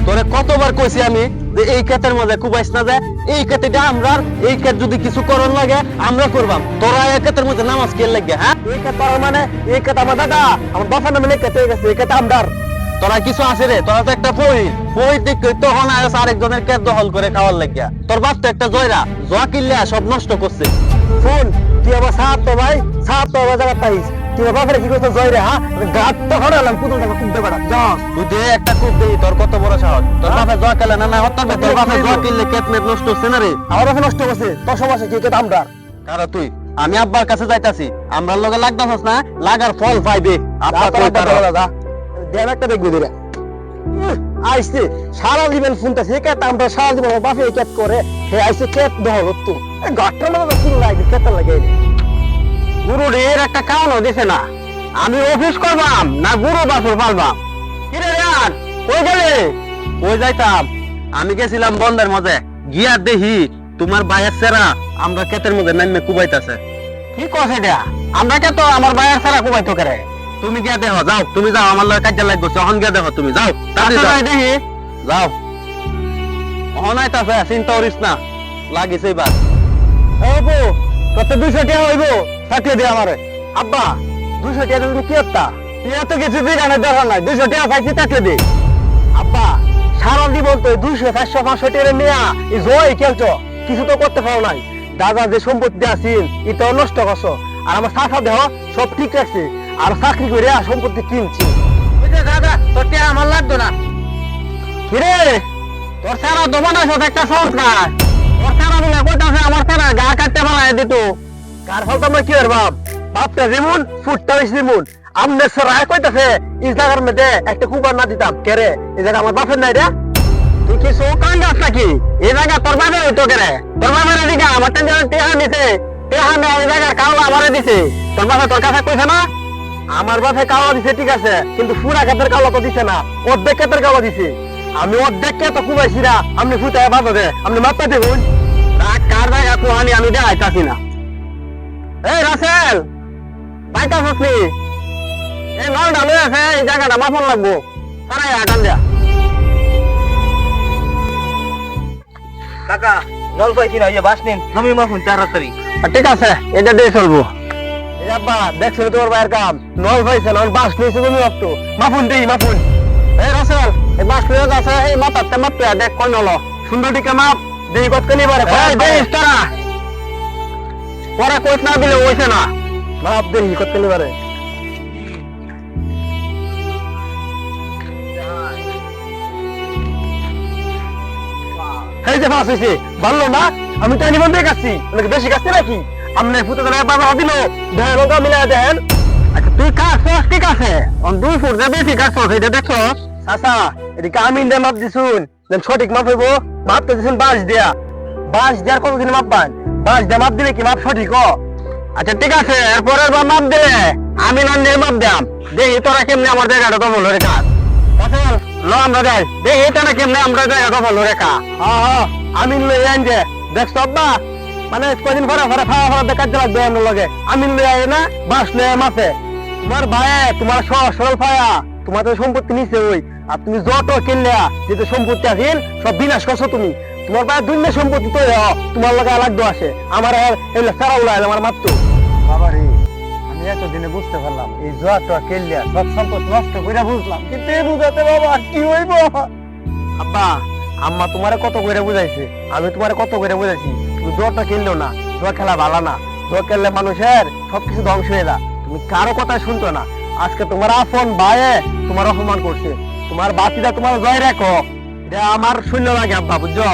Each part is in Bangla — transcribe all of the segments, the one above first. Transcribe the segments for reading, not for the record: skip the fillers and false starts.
তোরে কতবার কইছি আমি যে এই ক্ষেতের মধ্যে কুবাইস না যায়, এই ক্ষেতটা আমরার, এই ক্ষেত যদি কিছু করন লাগে আমরা করবাম। তোরা এই ক্ষেতের মধ্যে নামাজ কে লাগে? হ্যাঁ, এই ক্ষেত মানে এই ক্ষেত আমার দাদা আমার বাপের নামে লিখে গেছে, এই ক্ষেত আমদার। তোরা কিছু আছে রে? তোরা তো একটা বই দিক তখন আরেকজনের ক্ষেত দখল করে খাওয়ার লাগিয়া। তোর বাপ তো একটা জয়রা জয়া কিল্লা সব নষ্ট করছে। শুন, তুই আমার সাত তো ভাই, সাত তো আমার জায়গা পাইস। তুই আমার বাপের কি করতে জয় রে? হ্যাঁ, গাছ তো হরালাম, কুদুল টাকা কুদতে বেড়া যাস। তুই দে একটা কূপ দেই, তোর কত বড় সাহস? তোর বাপে জয়া কিল্লা না হত্যার তোর বাপে জয়া কিল্লে ক্ষেত মেত নষ্ট হচ্ছে না রে? আমার বাপে নষ্ট করছে, তোর সমস্যা কি? ক্ষেত আমদার। কারণ তুই, আমি আব্বার কাছে যাইতাছি, আমরার লগে লাগতাছস না, লাগার ফল পাইবে। আব্বা কই তার দাদা দেব একটা দেখবি দিরা আইছে সারা জীবন শুনতেছে ক্ষেত আমরা সারা জীবন বাপে ক্ষেত করে, সে আইছে ক্ষেত দহল তো গাছটা মানে শুরু লাগে ক্ষেত লাগে। গুরু এর একটা কারণও দিছে না। আমি অফিস করবাম না গুরু বাছুর পালবাম? কিরে রে, কই গেলে? কই যাইতাম? আমি গেছিলাম বন্ধের মধ্যে, গিয়া দেখি তোমার ভাইয়ের সেরা আমরা ক্ষেতের মধ্যে নামে কুবাইতাছে। কি কছে এটা? আমরা কে তো আমার ভাইয়ের সেরা কুবাইতো করে? তুমি গিয়া দেখো, যাও তুমি যাও, আমার লগে কাজে লাগবে, তখন গিয়া দেখো, তুমি যাও তাড়াতাড়ি দেখি যাও। অনাইতাছে, চিন্তা করিস না, লাগিছে এবার। বাবু কত 200 টাকা হইব? থাকলে দে আমারে। আব্বা 200 টাকা তুমি কি হত্যা? তুই এত কিছু বিগানের দরকার নাই, 200 টাকা পাইছি থাকলে দে। আব্বা সারা জীবন তো 200 400 500 টাকা নিয়া এই জয় খেলছো, কিছু তো করতে পারো নাই। দাদা যে সম্পত্তি আছিল এটাও নষ্ট করছো, আর আমার শাখা দেহ সব ঠিক রাখছে, আর চাকরি করে সম্পত্তি কিনছি। দাদা তোর টিয়া আমার লাগতো না। কিরে তোর সারা দোকান আছে একটা সরকার, তোর সারা বলে কইতাছে আমার সারা গা কাটতে পারায় দিত। কার ফল তোমরা কি আর বাপ? বাপটা যেমন ফুটটা বেশি যেমন আমনে সরাই কইতাছে এই জায়গার মধ্যে একটা কুকার না দিতাম কেরে, এই জায়গা আমার বাপের নাই রে। তুই কি সৌকান গাছ নাকি? এই জায়গা তোর বাপের হইতো কেরে? তোর বাপের এদিকে আমার টেহা নিছে, টেহা নেই এই জায়গার কাউলা আমারে দিছে। তোর বাপে তোর কাছে কইছে না? আমার বাপে কাওয়া দিছে ঠিক আছে, কিন্তু পুরা ক্ষেতের কাওয়া তো দিছে না, অর্ধেক ক্ষেতের কাওয়া দিছে। আমি অর্ধেক ক্ষেত কুবাইছি না, আপনি ফুটায় বাঁধো দে, আপনি মাপটা দেখুন। কার জায়গা কুহানি আমি দেখাইতাছি না। এই রাসেল বাইতা ফসলি, এই নলটা লই আছে, এই জায়গাটা মাপন লাগবো, সারাই আটান দেয়া। কাকা জল পাইছি না, বাস নিন, আমি মাফুন তাড়াতাড়ি। ঠিক আছে, এটা দিয়ে চলবো। এই আব্বা দেখছো তোমার ভাইয়ের কাম, নল পাইছে না, বাস নিয়েছে তুমি মাপতো, মাফুন দেই মাফুন। এই রাসেল এই বাস লইয়া যাচ্ছে, এই মাথাতে মাপতে দেখ কোন হলো সুন্দর টিকে মাপ দেই কতখানি বারে দেখ তারা পরে কইস না দিলে হইছে না। মাপ দেই কতখানি বারে। এই যে মাছ হয়েছে ভালো না? আমি তো নিবন্ধ কাটছি, অনেক বেশি কাটছি নাকি? আপনি ফুটে বাবা দিল দেখেন, ওটা মিলাই দেখেন। আচ্ছা তুই কাটছস ঠিক আছে, 2 ফুট যে বেশি কাটছস এটা দেখছস? চাচা এদিকে আমি মাপ দিছুন, সঠিক মাপ হইব। মাপ তো দিছুন বাঁশ দেয়া, বাঁশ দেওয়ার কতদিন মাপ পান? বাঁশ দেয়া মাপ দিলে কি মাপ সঠিক? আচ্ছা ঠিক আছে, এরপরের বার মাপ দিলে আমি না নিয়ে মাপ দাম, দেখি তোরা কেমনে আমার জায়গাটা দখল হয়ে কাজ। ল আমরা যাই, দেখি এটা না কেমনে আমরা জায়গা দখল হয়ে কা। হ্যাঁ আমি লই আইন যে দেখছো আব্বা, মানে কদিন পরে পরে খাওয়া খাওয়া দেখাতে লাগবে আমার লগে। আমি লই আই না বাঁশ লই মাপে। তোমার ভাই তোমার সহজ সরল ফায়া, তোমার তো সম্পত্তি নিছে ওই, আর তুমি যত কিনলে যেতে সম্পত্তি আছিল সব বিনাশ করছো তুমি। তোমার ভাই দুনিয়া সম্পত্তি তো তোমার লগে লাগতো আসে, আমার এগুলো সারা উড়াই আমার মাত্র। বাবা রে, আমি এতদিনে বুঝতে পারলাম এই জোয়াটা কেলিয়া সব সম্পদ নষ্ট করে বুঝলাম, কিন্তু এই বুঝাতে বাবা কি হইব? আব্বা আম্মা তোমারে কত করে বুঝাইছে, আমি তোমারে কত করে বুঝাইছি, তুমি জোয়াটা কিনলো না, জোয়া খেলা ভালো না, জোয়া খেললে মানুষের সবকিছু ধ্বংস হয়ে যায়। তুমি কারো কথা শুনতো না, আজকে তোমার আপন ভাইয়ে তোমার অপমান করছে, তোমার বাতিটা তোমার জয় রেখো, এটা আমার শূন্য লাগে আব্বা, বুঝছো?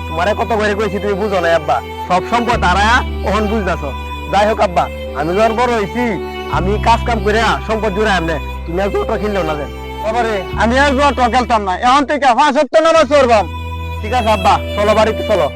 তোমারে কত করে কইছি তুমি বুঝো না আব্বা, সব সম্পদ হারায়া ওহন বুঝতেছ। যাই হোক আব্বা, আমি যখন বড় হয়েছি আমি কাজ কাম করে সম্পদ জুড়ে আনলে, তুমি আর জোয়াটা কিনলেও না। বাবারে আমি আর জোয়াটা খেলতাম না, এখন থেকে 5 সপ্তাহ নামাজ পড়বাম। ঠিক আছে আব্বা, চলো বাড়িতে চলো।